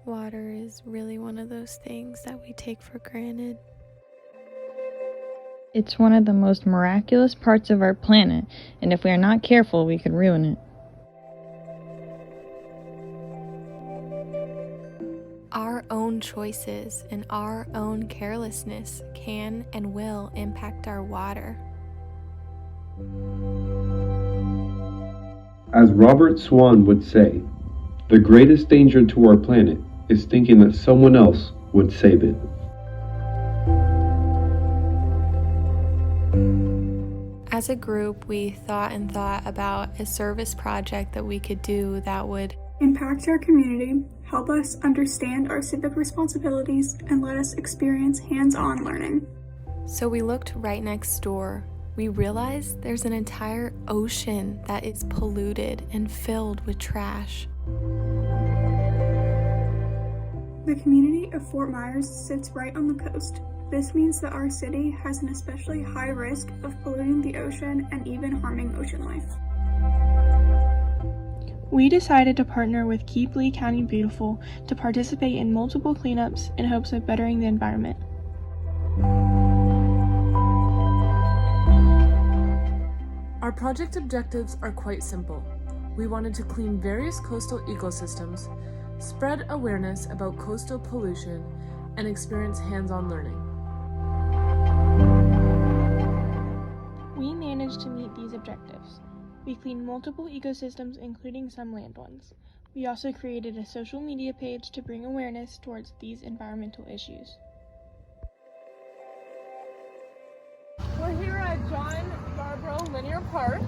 Water is really one of those things that we take for granted. It's one of the most miraculous parts of our planet, and if we are not careful, we could ruin it. Our own choices and our own carelessness can and will impact our water. As Robert Swan would say, the greatest danger to our planet is thinking that someone else would save it. As a group, we thought about a service project that we could do that would impact our community, help us understand our civic responsibilities, and let us experience hands-on learning. So we looked right next door. We realized there's an entire ocean that is polluted and filled with trash. The community of Fort Myers sits right on the coast. This means that our city has an especially high risk of polluting the ocean and even harming ocean life. We decided to partner with Keep Lee County Beautiful to participate in multiple cleanups in hopes of bettering the environment. Our project objectives are quite simple. We wanted to clean various coastal ecosystems, spread awareness about coastal pollution, and experience hands-on learning. We managed to meet these objectives. We cleaned multiple ecosystems, including some land ones. We also created a social media page to bring awareness towards these environmental issues. We're here at John Barbaro Linear Park,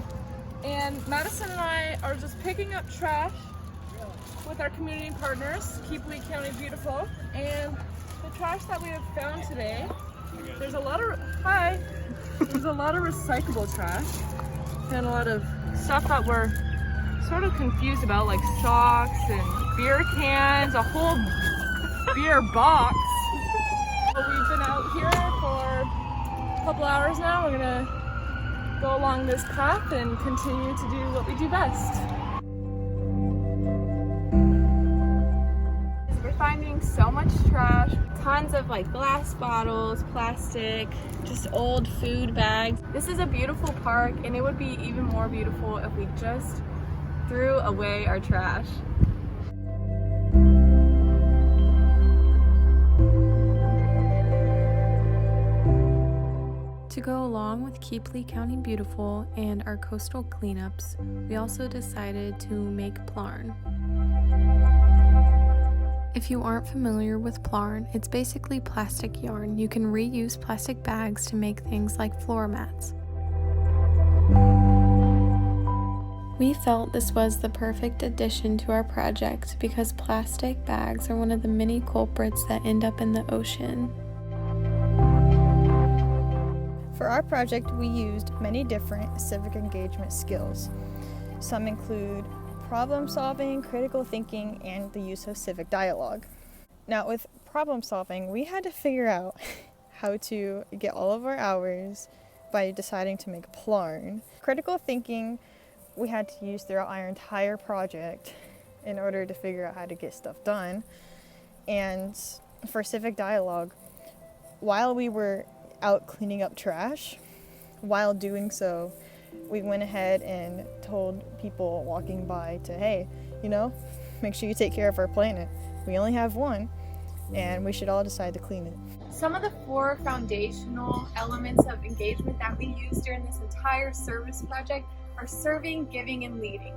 and Madison and I are just picking up trash with our community partners, Keep Lee County Beautiful. And the trash that we have found today, there's a lot of recyclable trash and a lot of stuff that we're sort of confused about, like socks and beer cans, a whole beer box. We've been out here for a couple hours now. We're gonna go along this path and continue to do what we do best. We're finding so much trash, tons of glass bottles, plastic, just old food bags. This is a beautiful park, and it would be even more beautiful if we just threw away our trash. To go along with Keep Lee County Beautiful and our coastal cleanups, we also decided to make Plarn. If you aren't familiar with Plarn, it's basically plastic yarn. You can reuse plastic bags to make things like floor mats. We felt this was the perfect addition to our project because plastic bags are one of the many culprits that end up in the ocean. For our project, we used many different civic engagement skills. Some include problem solving, critical thinking, and the use of civic dialogue. Now, with problem solving, we had to figure out how to get all of our hours by deciding to make Plarn. Critical thinking, we had to use throughout our entire project in order to figure out how to get stuff done. And for civic dialogue, while we were out cleaning up trash, while doing so, we went ahead and told people walking by to, hey, make sure you take care of our planet. We only have one, and we should all decide to clean it. Some of the 4 foundational elements of engagement that we use during this entire service project are serving, giving, and leading.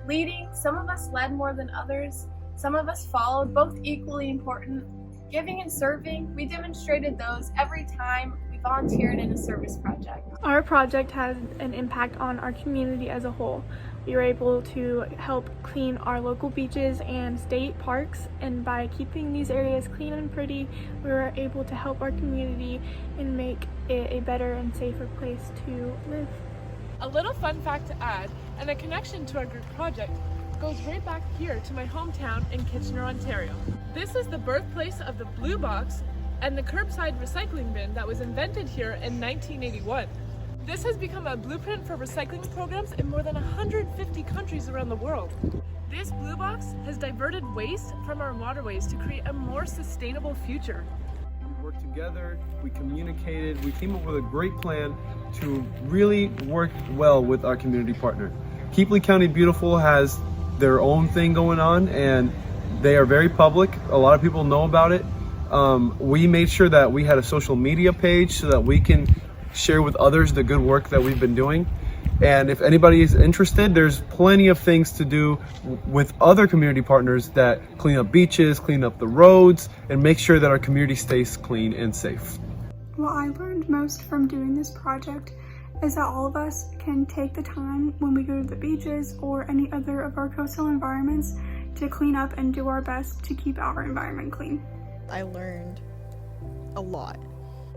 Leading, some of us led more than others. Some of us followed, both equally important. Giving and serving, we demonstrated those every time we volunteered in a service project. Our project has an impact on our community as a whole. We were able to help clean our local beaches and state parks, and by keeping these areas clean and pretty, we were able to help our community and make it a better and safer place to live. A little fun fact to add, and a connection to our group project, goes right back here to my hometown in Kitchener, Ontario. This is the birthplace of the Blue Box and the curbside recycling bin that was invented here in 1981. This has become a blueprint for recycling programs in more than 150 countries around the world. This blue box has diverted waste from our waterways to create a more sustainable future. We worked together, we communicated, we came up with a great plan to really work well with our community partner. Keephley County Beautiful has their own thing going on, and they are very public. A lot of people know about it. We made sure that we had a social media page so that we can share with others the good work that we've been doing. And if anybody is interested, there's plenty of things to do with other community partners that clean up beaches, clean up the roads, and make sure that our community stays clean and safe. What I learned most from doing this project is that all of us can take the time when we go to the beaches or any other of our coastal environments to clean up and do our best to keep our environment clean. I learned a lot.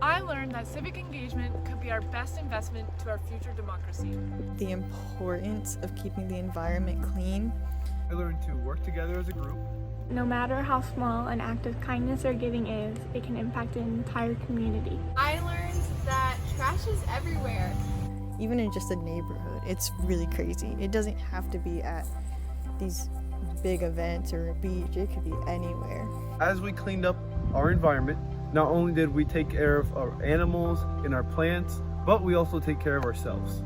I learned that civic engagement could be our best investment to our future democracy. The importance of keeping the environment clean. I learned to work together as a group. No matter how small an act of kindness or giving is, it can impact an entire community. I learned that trash is everywhere. Even in just a neighborhood, it's really crazy. It doesn't have to be at these big events or a beach, it could be anywhere. As we cleaned up our environment, not only did we take care of our animals and our plants, but we also take care of ourselves.